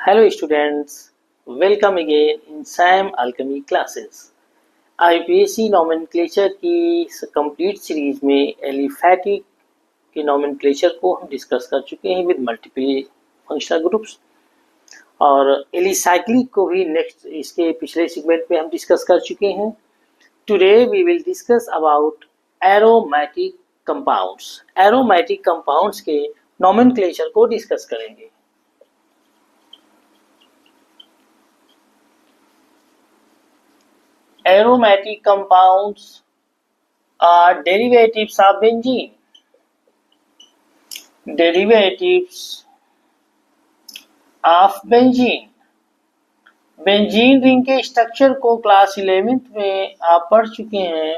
Hello students, welcome again in SAM Alchemy classes. IPSC nomenclature की complete series में aliphatic के nomenclature को हम डिस्कस कर चुके हैं विद मल्टीपल फंक्शनल ग्रुप्स और एलिसाइक्लिक को भी नेक्स्ट इसके पिछले सेगमेंट में हम डिस्कस कर चुके हैं. Today we will discuss about aromatic compounds. Aromatic compounds के नॉमेनक्लेचर को डिस्कस करेंगे. Aromatic compounds are derivatives of benzene. Derivatives of benzene. Benzene ring के स्ट्रक्चर को क्लास 11th में आप पढ़ चुके हैं.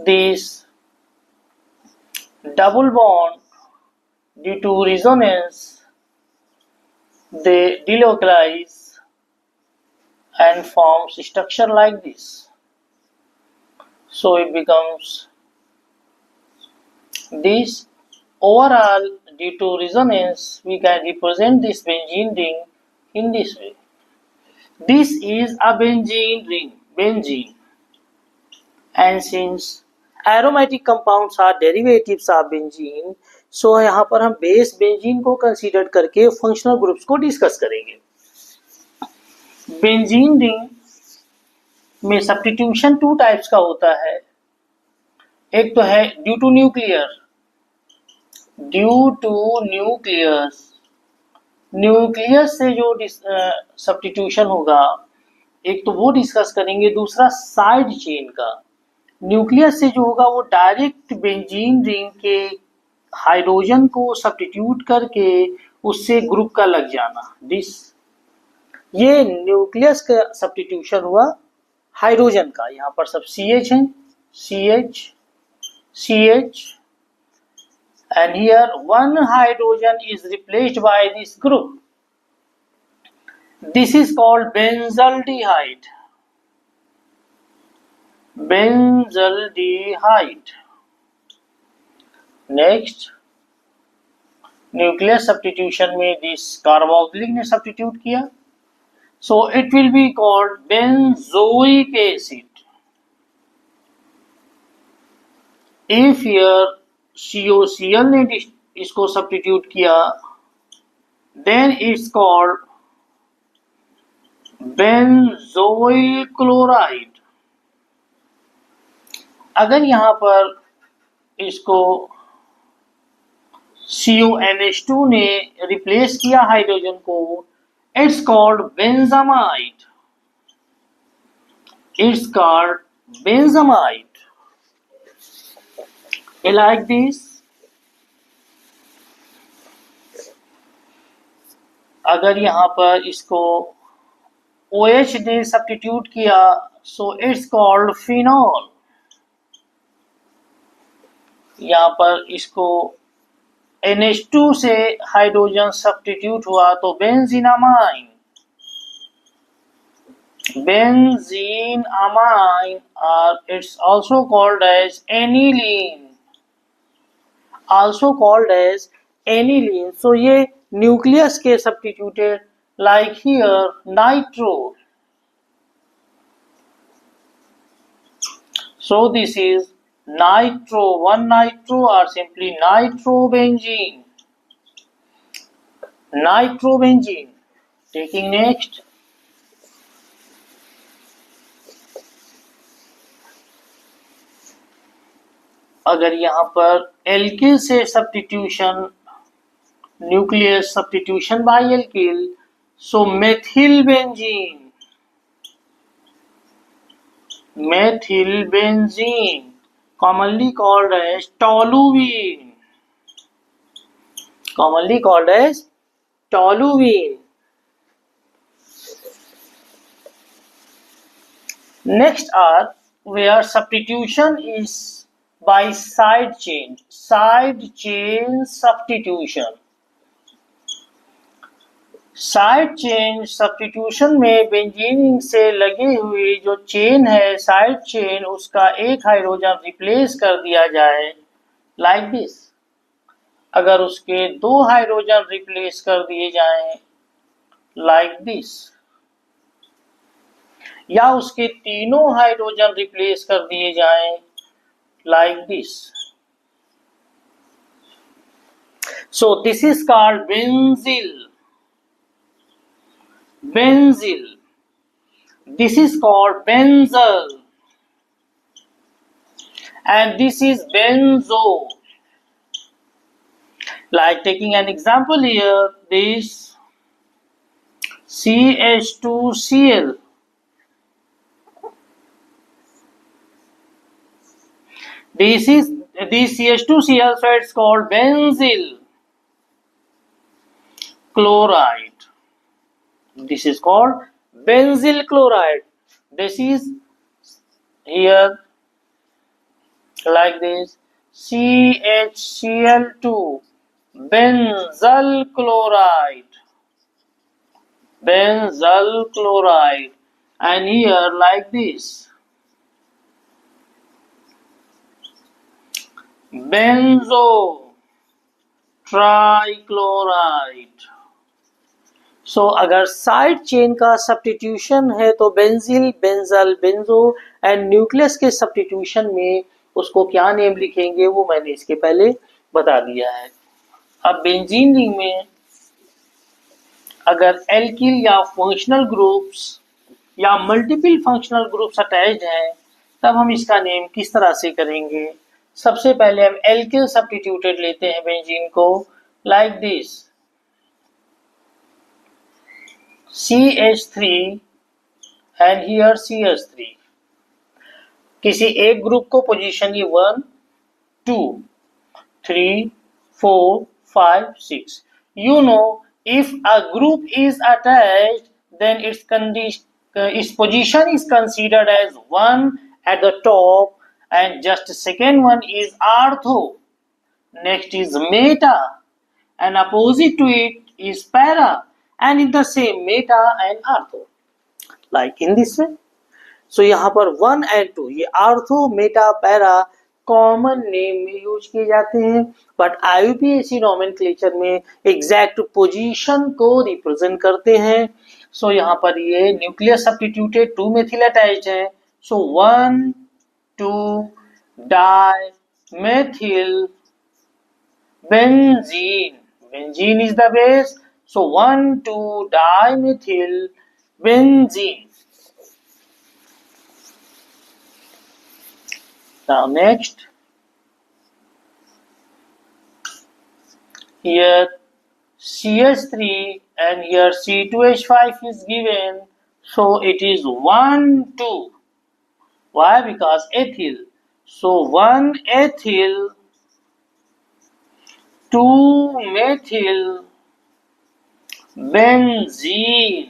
This double bond due to resonance they delocalize and forms structure like this. So it becomes this. Overall, due to resonance, we can represent this benzene ring in this way. This is a benzene ring, benzene. And since aromatic compounds are derivatives of benzene, so यहाँ पर हम base benzene को consider करके functional groups को discuss करेंगे. Benzene ring में substitution two types का होता है. एक तो है due to nuclear. Due to nucleus से जो सब्स्टिट्यूशन होगा, एक तो वो डिस्कस करेंगे. दूसरा साइड चेन का. न्यूक्लियस से जो होगा वो डायरेक्ट बेंजीन रिंग के हाइड्रोजन को सब्स्टिट्यूट करके उससे ग्रुप का लग जाना. ये न्यूक्लियस का सब्स्टिट्यूशन हुआ हाइड्रोजन का. यहाँ पर सब CH हैं, CH and here one hydrogen is replaced by this group. This is called benzaldehyde. Next, nucleus substitution में दिस कार्बोक्सिलिक ने सब्स्टिट्यूट किया. So it will be called benzoic acid. If here COCl ने इसको substitute किया, then it's called benzoyl chloride. अगर यहाँ पर इसको CONH2 ने रिप्लेस किया हाइड्रोजन को, it's called benzamide. Like this. अगर यहाँ पर इसको OH ने सब्स्टिट्यूट किया, so it's called phenol. यहाँ पर इसको NH2 से हाइड्रोजन सब्स्टिट्यूट हुआ तो बेंजीनामाइन. और it's also called as aniline. So ये न्यूक्लियस के substituted like here nitro. So this is nitro, 1-nitro or simply nitrobenzene. Taking next. अगर यहाँ पर एल्किल से substitution, nucleus substitution by alkyl, so methyl benzene commonly called as toluene. Next are where substitution is by side chain substitution. Side chain substitution में benzene से लगी हुई जो chain है, साइड चेन, उसका एक हाइड्रोजन रिप्लेस कर दिया जाए लाइक दिस. अगर उसके 2 हाइड्रोजन रिप्लेस कर दिए जाएं like this, या उसके तीनों हाइड्रोजन रिप्लेस कर दिए जाएं like this. So this is called benzyl. Benzyl. This is called benzyl. And this is benzo. Like taking an example here, this CH2Cl. This CH2Cl, so it's called benzyl chloride. This is called benzyl chloride. This is here like this, CHCl2, benzyl chloride, benzyl chloride, and here like this, benzo trichloride. So अगर side chain का substitution है तो benzyl, benzal, benzo, and nucleus के substitution में उसको क्या name लिखेंगे वो मैंने इसके पहले बता दिया है. अब बेंजीन रिंग में अगर एल्किल या फंक्शनल ग्रुप्स या मल्टीपल फंक्शनल ग्रुप्स अटैच्ड हैं तब हम इसका नेम किस तरह से करेंगे. सबसे पहले हम एल्किल सब्स्टिट्यूटेड लेते हैं बेंजीन को like this, CH3 and here CH3. किसी एक ग्रुप को पोजीशन ये 1, 2, 3, 4, 5, 6. You know, if a group is attached, then its position is considered as 1 at the top, and just second one is ortho, next is meta, and opposite to it is para, and in the same meta and ortho, like in this way. So यहाँ पर 1 and 2 ये ortho, Meta, para common name में use किए जाते हैं, but IUPAC nomenclature में exact position को represent करते हैं. सो यहाँ पर ये न्यूक्लियस सब्स्टिट्यूटेड 2 मेथिल अटैच्ड है. So 1, 2 di methyl benzene. Benzene is the base. So 1, 2 di methyl benzene. Now next, here CH3 and here C2H5 is given, so it is 1, 2. Why? Because ethyl. So 1 ethyl, 2 methyl benzene.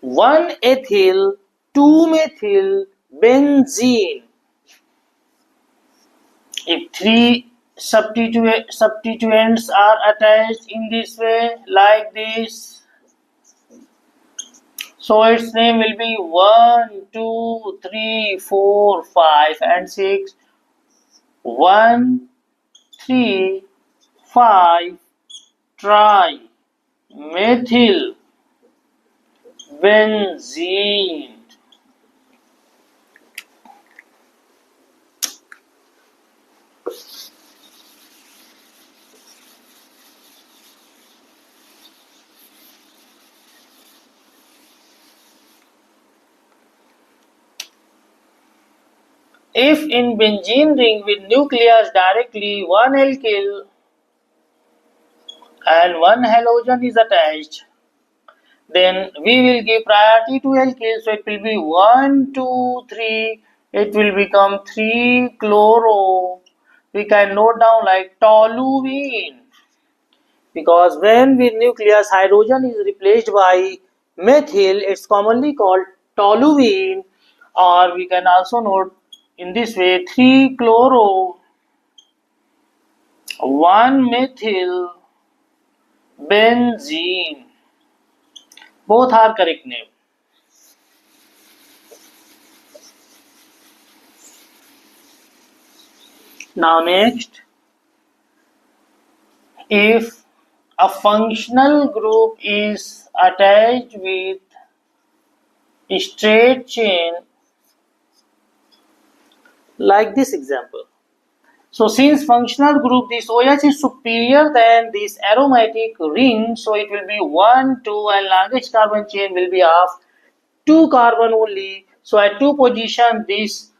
1 ethyl, 2 methyl benzene. If 3 substituents are attached in this way, like this, so its name will be 1, 2, 3, 4, 5 and 6. 1, 3, 5 tri methyl benzene. If in benzene ring with nucleus directly one alkyl and one halogen is attached, then we will give priority to alkyl. So it will be 1, 2, 3. It will become 3 chloro. We can note down like toluene, because when with nucleus hydrogen is replaced by methyl, it's commonly called toluene, or we can also note in this way 3 chloro, 1 methyl benzene. Both are correct name. Now next, if a functional group is attached with a straight chain like this example. So since functional group this OH is superior than this aromatic ring, so it will be 1, 2 and longest carbon chain will be of 2 carbon only. So at 2 position this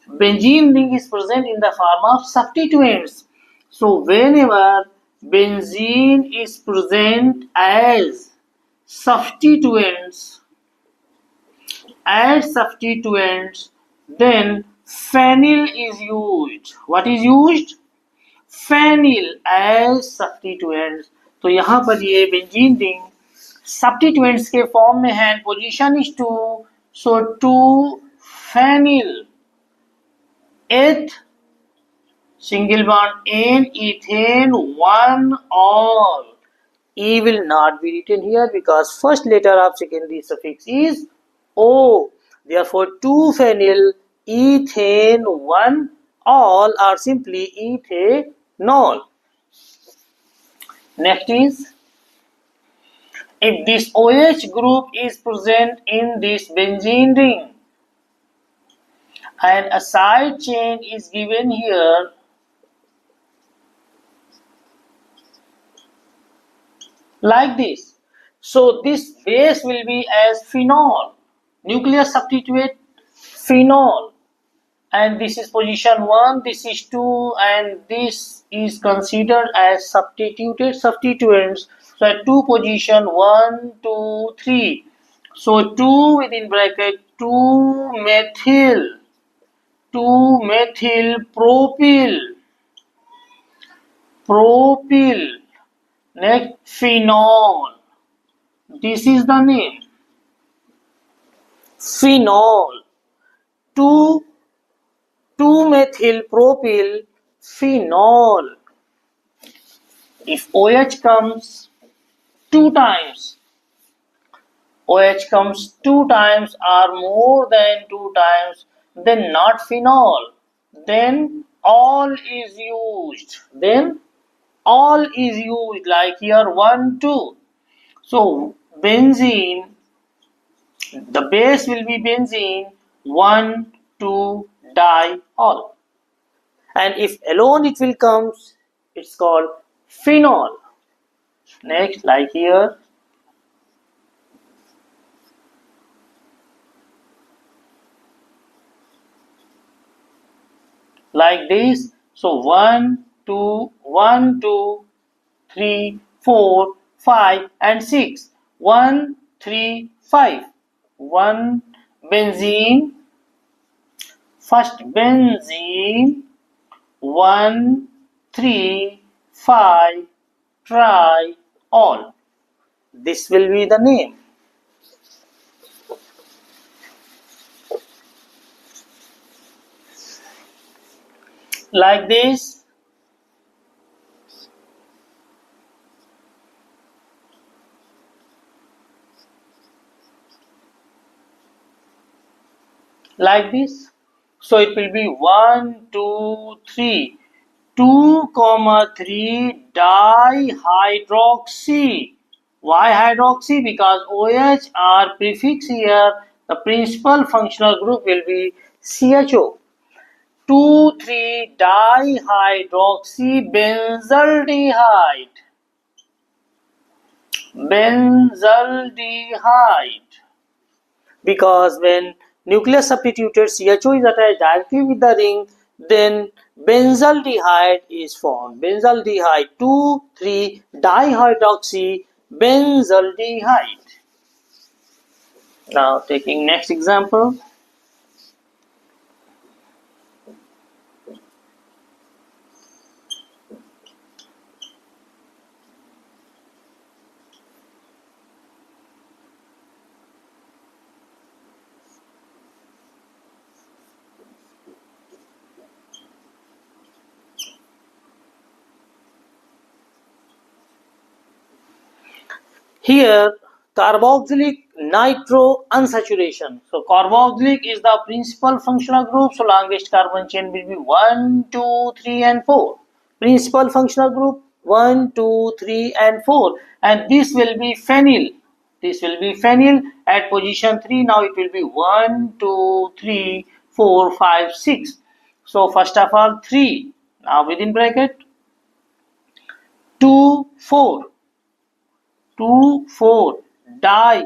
benzene ring is present in the form of substituents. So whenever benzene is present as substituents, then phenyl is used. What is used? Phenyl as substituents. तो यहाँ पर ये benzene ring substituents के form में है, position is 2, so 2 phenyl eth single bond n ethane 1 all. E will not be written here because first letter of secondary suffix is O. Therefore, 2-phenyl ethane 1 all are simply ethanol. Next is, if this OH group is present in this benzene ring and a side chain is given here, like this. So this base will be as phenol, nuclear substitute phenol, and this is position 1, this is 2 and this is considered as substituted substituents. So at 2 position 1, 2, 3. So 2 within bracket 2 methyl propyl. Next, phenol. This is the name. Phenol. 2-methyl propyl phenol. If OH comes 2 times, or more than 2 times, then not phenol. Then all is used. Like here 1, 2. So benzene, the base will be benzene 1, 2 diol, and if alone it will comes, it's called phenol. Next, like here, like this. So 1, 2, 1, 2, 3, 4, 5 and 6. 1, 3, 5. 1 benzene. First benzene. 1, 3, 5 triol. This will be the name. Like this. Like this. So it will be 1, 2, 3. 2, 3 dihydroxy. Why hydroxy? Because OH are prefix here. The principal functional group will be CHO. 2, 3 dihydroxy benzaldehyde. Because when nuclear substituted CHO is attached directly with the ring, then benzaldehyde is formed. Benzaldehyde 2, 3 dihydroxy benzaldehyde. Now taking next example. Here, carboxylic nitro unsaturation. So carboxylic is the principal functional group. So longest carbon chain will be 1, 2, 3 and 4. Principal functional group 1, 2, 3 and 4, and this will be phenyl. This will be phenyl at position 3. Now it will be 1, 2, 3, 4, 5, 6. So first of all 3. Now within bracket 2, 4. 2, 4 di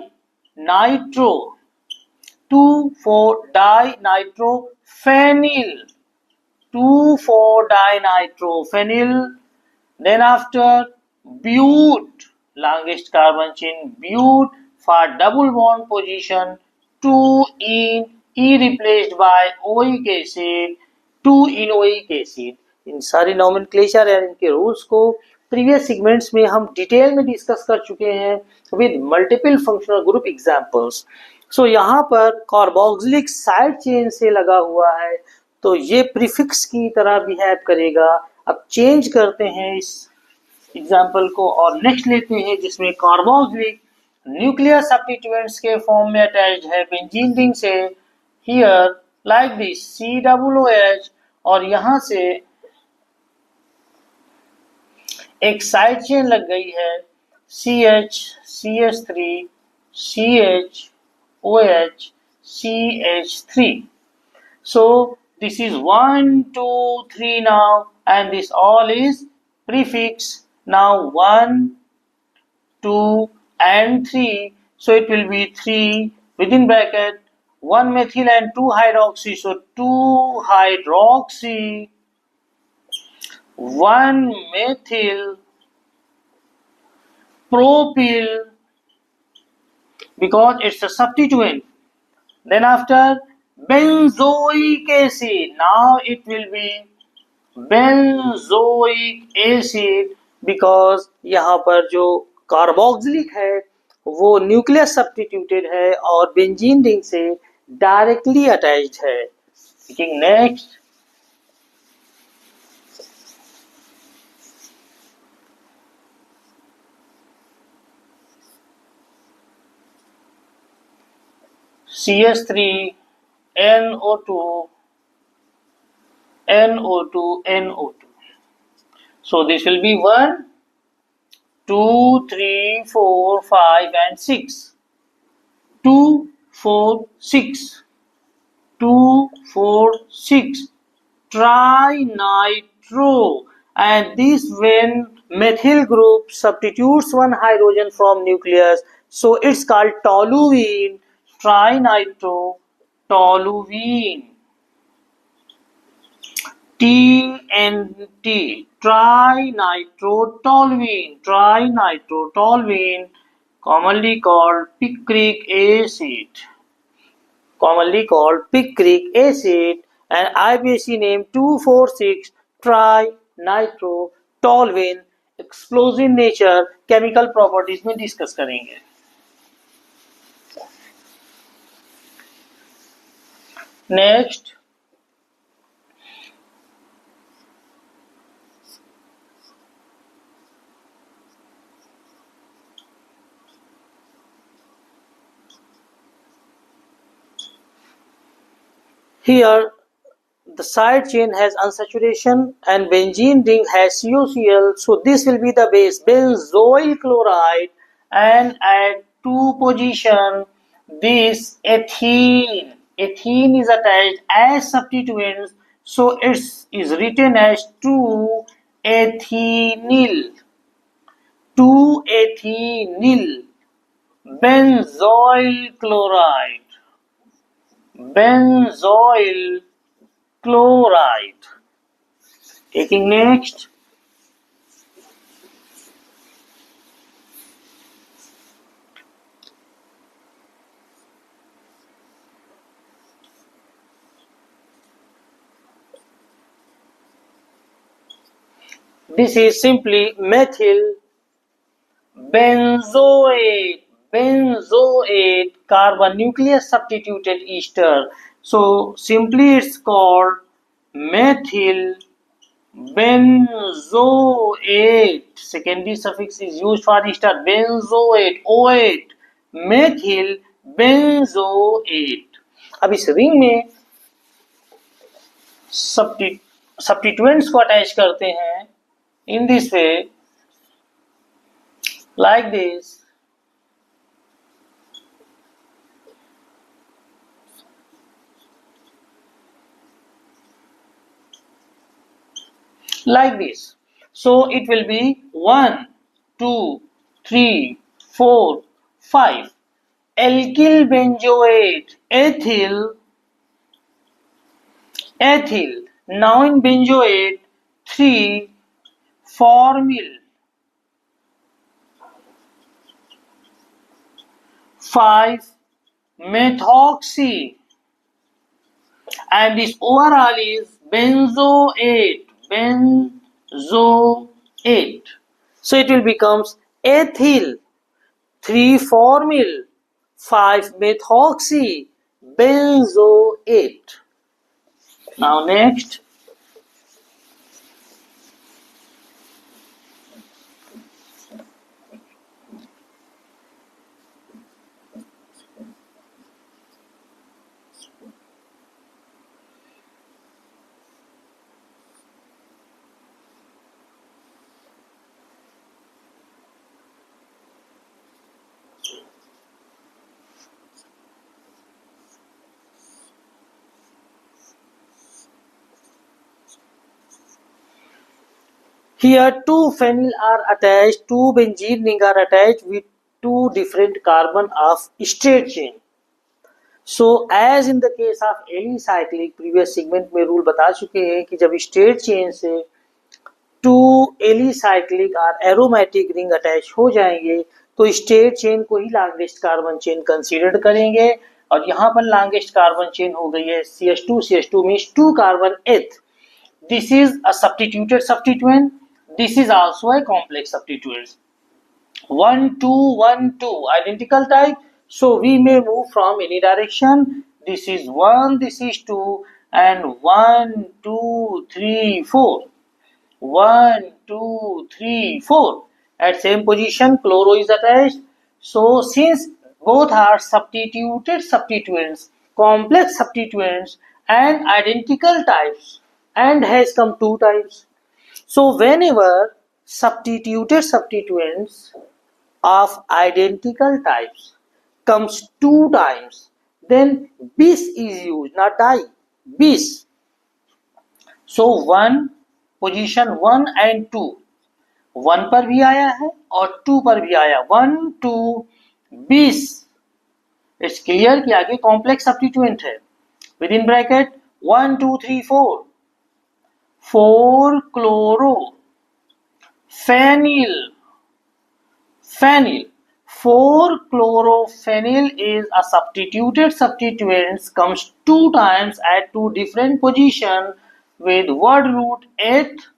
nitro. 2, 4 di nitro phenyl. 2, 4 di nitro phenyl. Then after bute, longest carbon chain bute for double bond position 2 in E replaced by oic acid, 2 in oic acid. इन सारी nomenclature या इनके rules को previous segments में हम detail में discuss कर चुके हैं with multiple functional group examples. So यहाँ पर कार्बोक्सिलिक साइड चेन से लगा हुआ है तो ये प्रीफिक्स की तरह बिहेव करेगा. अब चेंज करते हैं इस एग्जाम्पल को और नेक्स्ट लेते हैं जिसमें कार्बोक्सिलिक न्यूक्लियर सब्स्टिट्यूएंट्स के फॉर्म में अटैच्ड है बेंजीन रिंग से. हियर लाइक दिस COOH और यहाँ से एक साइड चेन लग गई है CH CH3 CH OH CH3. So this is 1, 2, 3 now, and this all is prefix. Now 1, 2 and 3. So it will be 3 within bracket 1 methyl and 2 hydroxy. So 2 hydroxy, 1 methyl propyl because it's a substituent. Then after benzoic acid. Now it will be benzoic acid because यहाँ पर जो carboxylic है वो nuclear substituted है और benzene ring से directly attached है. Next CH3 NO2 NO2 NO2. So this will be 1, 2, 3, 4, 5 and 6. 2, 4, 6. 2, 4, 6. Trinitro. And this when methyl group substitutes one hydrogen from nucleus, so it's called toluene. Trinitro toluene. TNT trinitrotoluene. Trinitrotoluene commonly called picric acid. Commonly called picric acid and IUPAC name 2,4,6 trinitrotoluene. Explosive nature chemical properties में discuss करेंगे. Next here the side chain has unsaturation and benzene ring has COCl, so this will be the base benzoyl chloride, and at 2 position this ethene is attached as substituents, so it is written as 2-ethenyl. 2-ethenyl benzoyl chloride. Benzoyl chloride. Taking next this is simply methyl benzoate. Benzoate carbon nucleus substituted ester, so simply it's called methyl benzoate. Secondary suffix is used for ester. Benzoate OAte methyl benzoate. अब इस ring में substituents को attach करते हैं in this way like this. Like this. So it will be 1, 2, 3, 4, 5. Alkyl benzoate, ethyl. Now in benzoate, 3, formyl, 5, methoxy, and this overall is benzoate. So it will becomes ethyl, 3 formyl, 5 methoxy, benzoate. Now next, here two phenyl are attached, two benzene ring are attached with two different carbon of straight chain. So as in the case of alicyclic, previous segment में rule बता चुके हैं कि जब straight chain से to alicyclic और aromatic ring attach हो जाएंगे तो स्ट्रेट चेन को ही लॉन्गेस्ट कार्बन चेन कंसीडर करेंगे, और यहाँ पर लॉन्गेस्ट कार्बन चेन हो गई है CH2 मीन्स 2 कार्बन एथ. This is a substituted substituent. This is also a complex substituent. 1 2 1 2 identical type, so we may move from any direction. This is 1, this is 2, and 1 2 3 4, 1 2 3 4. At same position chloro is attached. So since both are substituted substituents, complex substituents, and identical types, and has come two types. So whenever substituted substituents of identical types comes two times, then bis is used, not die, bis. So one position 1 and 2, 1 पर भी आया है और 2 पर भी आया, 1 2 bis. It's clear कि आगे कॉम्प्लेक्स सब्स्टिट्यूएंट है. With in bracket 1 2 3 4, 4 chloro, phenyl, 4 chlorophenyl is a substituted substituent, comes two times at two different position with word root eth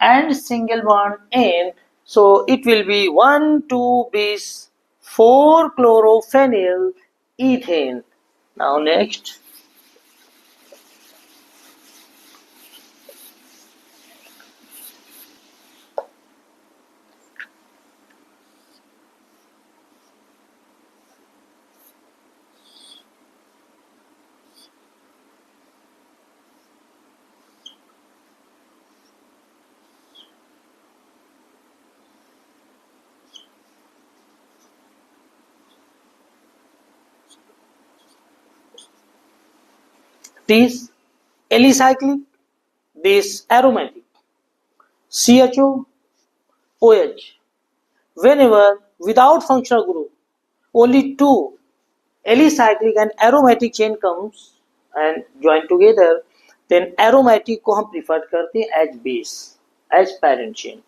and single bond n. So it will be 1 2 bis 4 chlorophenyl ethane. Now next, this alicyclic, this aromatic, CHO, OH. Whenever without functional group only two alicyclic and aromatic chain comes and join together, then aromatic को हम prefer करते हैं as base, as parent chain.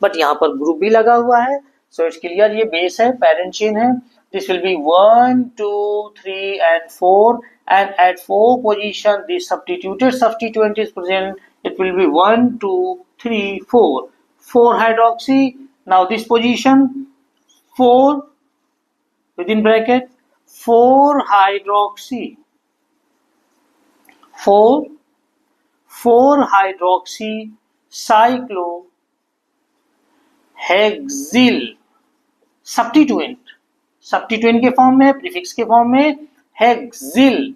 But यहाँ पर group भी लगा हुआ है, so it's clear ये base है, parent chain है. This will be 1 2 3 and 4, and at 4 position the substituted substituent is present. It will be 1 2 3 4, 4 hydroxy. Now this position 4 within bracket 4 hydroxy, 4 hydroxy cyclohexyl substituent के form में, prefix के form में hexyl.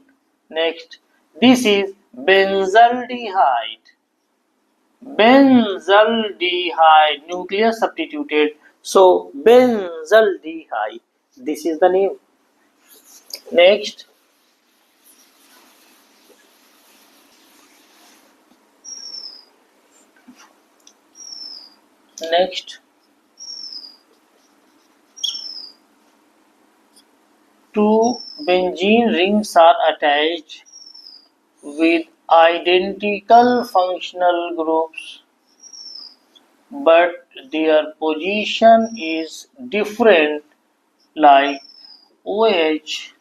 Next, this is benzaldehyde, nuclear substituted So benzaldehyde, this is the name. Next, next, two benzene rings are attached with identical functional groups, but their position is different, like OH,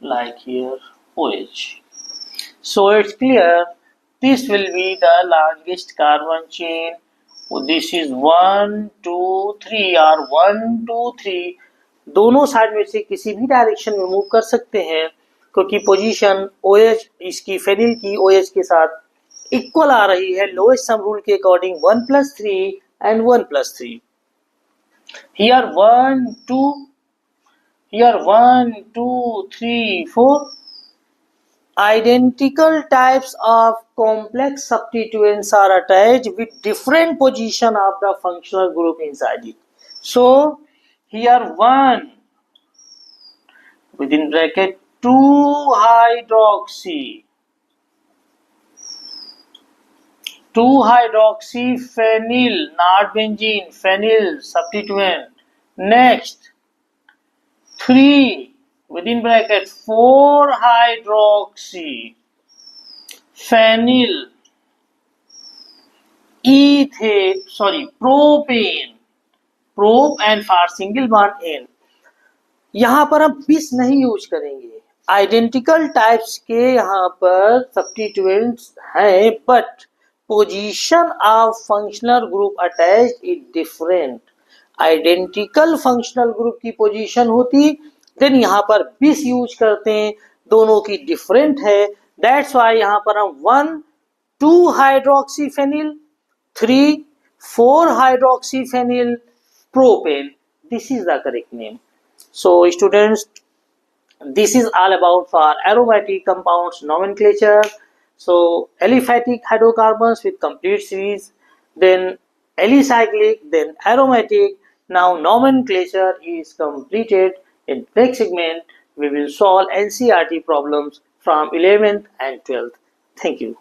like here OH. So it's clear this will be the longest carbon chain. This is 1 2 3 or 1 2 3, दोनों side में से किसी भी direction में move कर सकते हैं, क्योंकि पोजीशन OH इसकी फेनिल की OH के साथ इक्वल आ रही है लोएस्ट सम रूल के according 1+3 and 1+3. Here 1 2, here 1 2 3 4. Identical types of complex substituents are attached with different position of the functional group inside it. So here 1 within bracket 2-hydroxy, 2-hydroxyphenyl, not benzene, phenyl substituent. Next 3 within bracket 4-hydroxy phenyl propane, prop and for single bond N. यहाँ पर हम bis नहीं use करेंगे, identical types के यहाँ पर substituents हैं, but position of functional group attached is different. Identical functional group की पोजीशन होती, देन यहाँ पर bis यूज करते हैं, दोनों की डिफरेंट है. दैट्स वाई यहाँ पर हम 1 2-hydroxyphenyl 3 4-hydroxyphenyl propane, this is the correct name. So students, this is all about for aromatic compounds nomenclature. So aliphatic hydrocarbons with complete series, then alicyclic, then aromatic. Now nomenclature is completed. In next segment we will solve NCERT problems from 11th and 12th. Thank you.